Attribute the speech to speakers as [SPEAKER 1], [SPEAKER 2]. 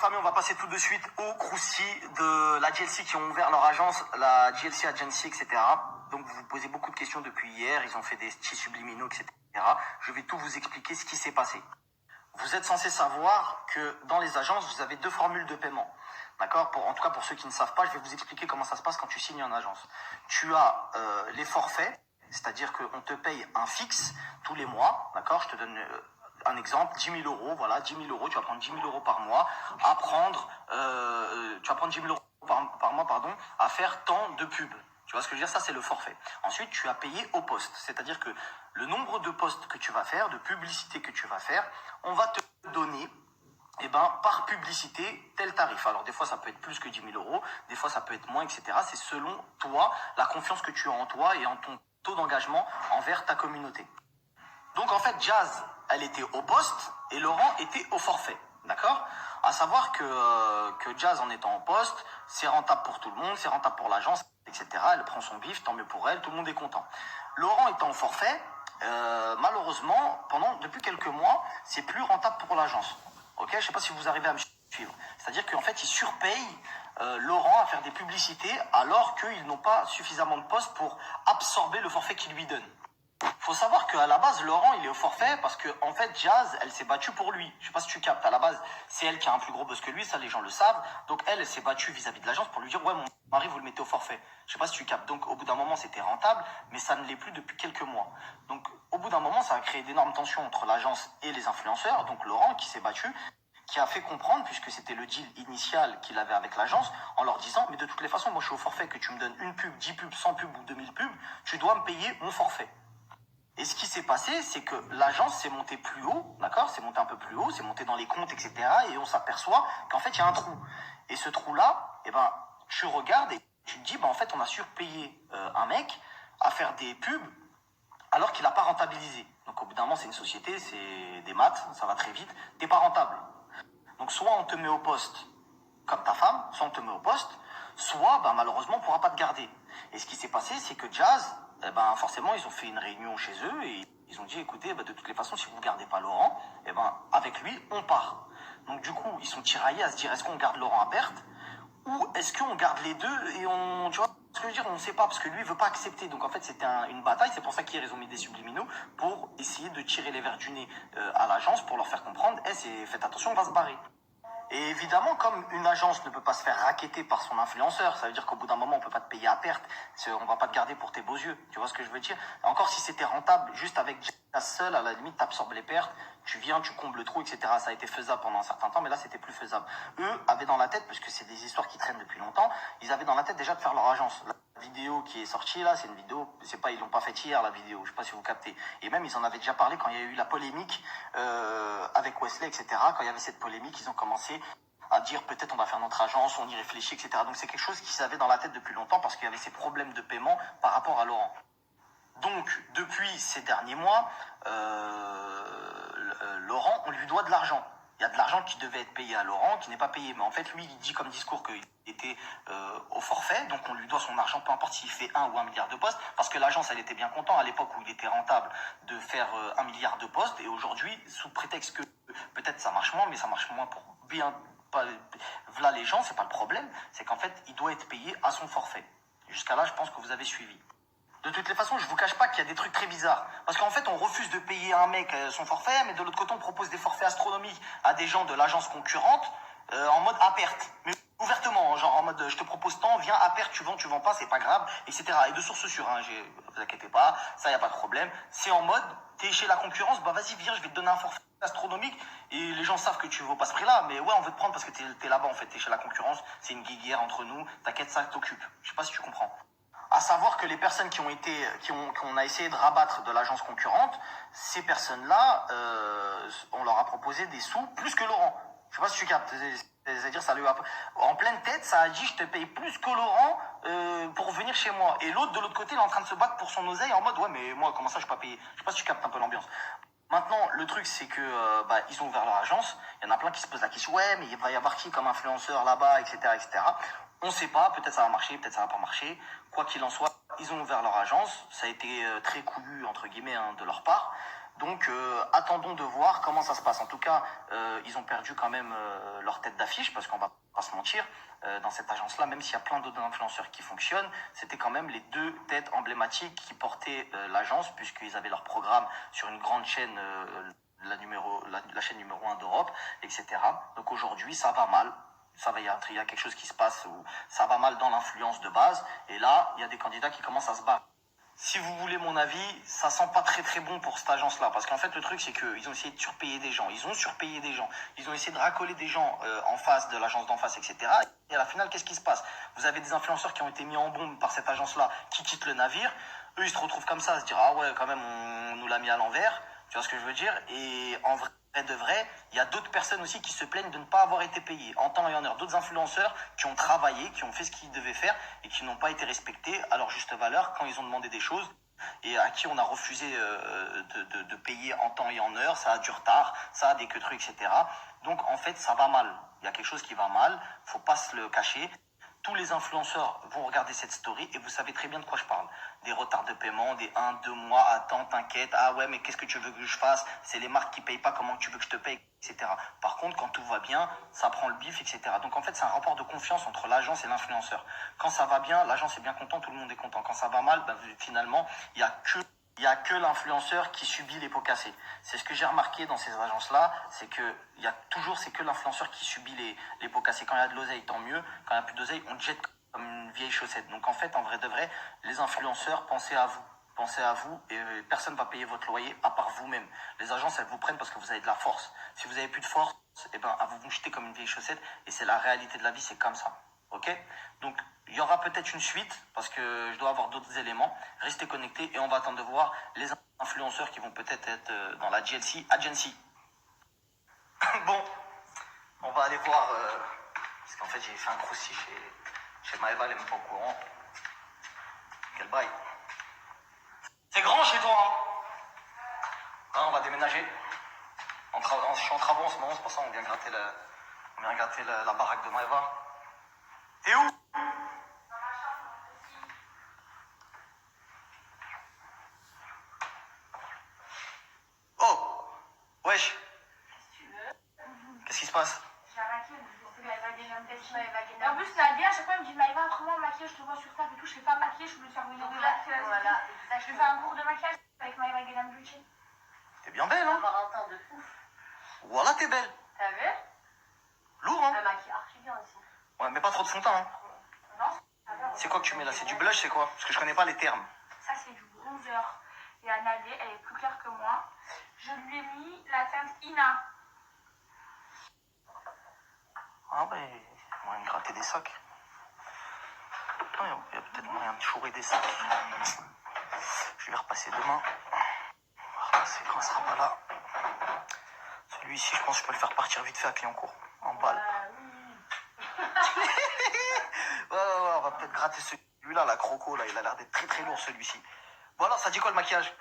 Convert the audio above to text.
[SPEAKER 1] famille, on va passer tout de suite aux croustilles de la GLC qui ont ouvert leur agence, la GLC Agency, etc. Donc vous vous posez beaucoup de questions depuis hier, ils ont fait des petits subliminaux, etc. Je vais tout vous expliquer ce qui s'est passé. Vous êtes censé savoir que dans les agences, vous avez deux formules de paiement. D'accord? En tout cas, pour ceux qui ne savent pas, je vais vous expliquer comment ça se passe quand tu signes en agence. Tu as les forfaits, c'est-à-dire qu'on te paye un fixe tous les mois. D'accord? Je te donne un exemple, 10 000 euros. Voilà, 10 000 euros, tu vas prendre 10 000 euros par mois à prendre, tu vas prendre 10 000 euros par mois, pardon, à faire tant de pubs. Tu vois ce que je veux dire? Ça, c'est le forfait. Ensuite, tu as payé au poste. C'est-à-dire que le nombre de postes que tu vas faire, de publicités que tu vas faire, on va te donner par publicité, tel tarif. Alors des fois, ça peut être plus que 10 000 euros, des fois, ça peut être moins, etc. C'est selon toi, la confiance que tu as en toi et en ton taux d'engagement envers ta communauté. Donc en fait, Jazz, elle était au poste et Laurent était au forfait. D'accord? À savoir que Jazz, en étant au poste, c'est rentable pour tout le monde, c'est rentable pour l'agence, etc. Elle prend son bif, tant mieux pour elle, tout le monde est content. Laurent étant au forfait, malheureusement, depuis quelques mois, c'est plus rentable pour l'agence. Ok, je ne sais pas si vous arrivez à me suivre. C'est-à-dire qu'en fait, ils surpayent Laurent à faire des publicités alors qu'ils n'ont pas suffisamment de postes pour absorber le forfait qu'ils lui donnent. Faut savoir qu'à la base, Laurent, il est au forfait parce que, en fait, Jazz, elle s'est battue pour lui. Je sais pas si tu captes. À la base, c'est elle qui a un plus gros buzz que lui, ça, les gens le savent. Donc, elle s'est battue vis-à-vis de l'agence pour lui dire, ouais, mon mari, vous le mettez au forfait. Je sais pas si tu captes. Donc, au bout d'un moment, c'était rentable, mais ça ne l'est plus depuis quelques mois. Donc, au bout d'un moment, ça a créé d'énormes tensions entre l'agence et les influenceurs. Donc, Laurent, qui s'est battu, qui a fait comprendre, puisque c'était le deal initial qu'il avait avec l'agence, en leur disant, mais de toutes les façons, moi, je suis au forfait, que tu me donnes une pub, 10 pubs, 100 pubs ou 2000 pubs, tu dois me payer mon forfait. Et ce qui s'est passé, c'est que l'agence s'est montée plus haut, d'accord? C'est monté un peu plus haut, c'est monté dans les comptes, etc. Et on s'aperçoit qu'en fait, il y a un trou. Et ce trou-là, tu regardes et tu te dis, en fait, on a surpayé un mec à faire des pubs alors qu'il n'a pas rentabilisé. Donc, au bout d'un moment, c'est une société, c'est des maths, ça va très vite. T'es pas rentable. Donc, soit on te met au poste comme ta femme, soit on te met au poste, soit, malheureusement, on ne pourra pas te garder. Et ce qui s'est passé, c'est que Jazz, forcément, ils ont fait une réunion chez eux et ils ont dit, écoutez, de toutes les façons, si vous ne gardez pas Laurent, avec lui, on part. Donc, du coup, ils sont tiraillés à se dire, est-ce qu'on garde Laurent à perte ou est-ce qu'on garde les deux et tu vois ce que je veux dire, on ne sait pas parce que lui, il veut pas accepter. Donc, en fait, c'était une bataille. C'est pour ça qu'hier, ils ont mis des subliminaux pour essayer de tirer les verres du nez à l'agence pour leur faire comprendre, faites attention, on va se barrer. Et évidemment, comme une agence ne peut pas se faire racketter par son influenceur, ça veut dire qu'au bout d'un moment, on peut pas te payer à perte. On va pas te garder pour tes beaux yeux. Tu vois ce que je veux dire? Encore si c'était rentable, juste avec ta seule, à la limite, t'absorbes les pertes, tu viens, tu combles le trou, etc. Ça a été faisable pendant un certain temps, mais là, c'était plus faisable. Eux avaient dans la tête, parce que c'est des histoires qui traînent depuis longtemps, ils avaient dans la tête déjà de faire leur agence. La vidéo qui est sortie là, c'est une vidéo, ils l'ont pas faite hier la vidéo, je sais pas si vous captez. Et même ils en avaient déjà parlé quand il y a eu la polémique avec Wesley, etc. Quand il y avait cette polémique, ils ont commencé à dire peut-être on va faire notre agence, on y réfléchit, etc. Donc c'est quelque chose qu'ils avaient dans la tête depuis longtemps parce qu'il y avait ces problèmes de paiement par rapport à Laurent. Donc depuis ces derniers mois, Laurent, on lui doit de l'argent. Il y a de l'argent qui devait être payé à Laurent, qui n'est pas payé. Mais en fait, lui, il dit comme discours qu'il était au forfait. Donc, on lui doit son argent, peu importe s'il fait 1 ou 1 milliard de postes. Parce que l'agence, elle était bien contente à l'époque où il était rentable de faire 1 milliard de postes. Et aujourd'hui, sous prétexte que peut-être ça marche moins, mais ça marche moins pour bien... Voilà les gens, c'est pas le problème. C'est qu'en fait, il doit être payé à son forfait. Jusqu'à là, je pense que vous avez suivi. De toutes les façons, je vous cache pas qu'il y a des trucs très bizarres. Parce qu'en fait, on refuse de payer à un mec son forfait, mais de l'autre côté, on propose des forfaits astronomiques à des gens de l'agence concurrente en mode à perte. Mais ouvertement, genre en mode je te propose tant, viens à perte, tu vends pas, c'est pas grave, etc. Et de source sûre, vous inquiétez pas, ça y a pas de problème. C'est en mode, t'es chez la concurrence, vas-y, viens, je vais te donner un forfait astronomique et les gens savent que tu vaux pas ce prix-là, mais ouais, on veut te prendre parce que t'es là-bas en fait, t'es chez la concurrence, c'est une guéguerre entre nous, t'inquiète, ça t'occupe. Je sais pas si tu comprends. À savoir que les personnes qu'on a essayé de rabattre de l'agence concurrente, ces personnes-là, on leur a proposé des sous plus que Laurent. Je sais pas si tu captes. C'est-à-dire, ça lui a, en pleine tête, ça a dit, je te paye plus que Laurent pour venir chez moi. Et l'autre, de l'autre côté, il est en train de se battre pour son oseille en mode, ouais, mais moi, comment ça, je suis pas payé? Je sais pas si tu captes un peu l'ambiance. Maintenant, le truc, c'est que ils ont ouvert leur agence. Il y en a plein qui se posent la question, ouais, mais il va y avoir qui comme influenceur là-bas, etc., etc. On ne sait pas, peut-être ça va marcher, peut-être ça va pas marcher. Quoi qu'il en soit, ils ont ouvert leur agence. Ça a été très couillu, entre guillemets, de leur part. Donc attendons de voir comment ça se passe. En tout cas, ils ont perdu quand même leur tête d'affiche, parce qu'on va pas se mentir, dans cette agence-là, même s'il y a plein d'autres influenceurs qui fonctionnent, c'était quand même les deux têtes emblématiques qui portaient l'agence, puisqu'ils avaient leur programme sur une grande chaîne, la chaîne numéro 1 d'Europe, etc. Donc aujourd'hui, ça va mal. Il y a quelque chose qui se passe où ça va mal dans l'influence de base. Et là, il y a des candidats qui commencent à se battre. Si vous voulez mon avis, ça sent pas très très bon pour cette agence-là. Parce qu'en fait, le truc, c'est qu'ils ont essayé de surpayer des gens. Ils ont surpayé des gens. Ils ont essayé de racoler des gens en face de l'agence d'en face, etc. Et à la finale, qu'est-ce qui se passe? Vous avez des influenceurs qui ont été mis en bombe par cette agence-là qui quittent le navire. Eux, ils se retrouvent comme ça, à se dire, ah ouais, quand même, on nous l'a mis à l'envers. Tu vois ce que je veux dire? Et en vrai de vrai, il y a d'autres personnes aussi qui se plaignent de ne pas avoir été payées en temps et en heure. D'autres influenceurs qui ont travaillé, qui ont fait ce qu'ils devaient faire et qui n'ont pas été respectés à leur juste valeur quand ils ont demandé des choses et à qui on a refusé de payer en temps et en heure. Ça a du retard, ça a des que trucs, etc. Donc en fait, ça va mal. Il y a quelque chose qui va mal, faut pas se le cacher. Tous les influenceurs vont regarder cette story et vous savez très bien de quoi je parle. Des retards de paiement, des 1-2 mois, attends, t'inquiète, ah ouais, mais qu'est-ce que tu veux que je fasse? C'est les marques qui payent pas, comment tu veux que je te paye, etc. Par contre, quand tout va bien, ça prend le bif, etc. Donc en fait, c'est un rapport de confiance entre l'agence et l'influenceur. Quand ça va bien, l'agence est bien content, tout le monde est content. Quand ça va mal, ben, finalement, il y a que l'influenceur qui subit les pots cassés. C'est ce que j'ai remarqué dans ces agences-là, c'est que c'est que l'influenceur qui subit les pots cassés. Quand il y a de l'oseille, tant mieux. Quand il n'y a plus d'oseille, on te jette comme une vieille chaussette. Donc en fait, en vrai de vrai, les influenceurs, pensez à vous. Pensez à vous et personne ne va payer votre loyer à part vous-même. Les agences, elles vous prennent parce que vous avez de la force. Si vous avez plus de force, eh ben, vous vous jetez comme une vieille chaussette et c'est la réalité de la vie, c'est comme ça. Ok? Donc, il y aura peut-être une suite parce que je dois avoir d'autres éléments. Restez connectés et on va attendre de voir les influenceurs qui vont peut-être être dans la GLC Agency. Bon, on va aller voir parce qu'en fait j'ai fait un croussi chez Maëva, elle est même pas au courant. Quel bail. C'est grand chez toi, hein? On va déménager. Je suis en travaux en ce moment, c'est pour ça qu'on vient gratter la baraque de Maëva. T'es où? Oh, wesh. Qu'est-ce qui se passe?
[SPEAKER 2] J'ai un maquillage, c'est Maëva Guénam, peut-être Maëva Guénam. En plus, Nadia, à chaque fois, elle me dit Maëva, autrement, maquillage, je te vois sur table et tout, je sais pas maquiller, je veux me faire venir de maquillage. Voilà, je vais faire un cours de maquillage avec Maëva Guénam Beauty.
[SPEAKER 1] T'es bien belle, hein?
[SPEAKER 2] On va avoir un temps de ouf.
[SPEAKER 1] Voilà, t'es belle.
[SPEAKER 2] T'as vu?
[SPEAKER 1] Lourd, hein?
[SPEAKER 2] Elle maquille archi bien aussi.
[SPEAKER 1] Ouais, mais pas trop de fond de teint, hein?
[SPEAKER 2] Non,
[SPEAKER 1] c'est quoi que tu mets là? C'est du blush, c'est quoi? Parce que je connais pas les termes.
[SPEAKER 2] Ça, c'est du bronzer. Et Annalée, elle est plus claire que moi. Je lui ai mis la teinte Ina.
[SPEAKER 1] Ah ouais, il y a moyen de gratter des sacs. Il y a peut-être moyen de chourer des sacs. Je vais repasser demain. On va repasser quand on sera pas là. Celui-ci, je pense que je peux le faire partir vite fait à Clignancourt. En balle. Ouais, on va peut-être gratter celui-là, la croco, là. Il a l'air d'être très très lourd celui-ci. Bon alors, ça dit quoi le maquillage?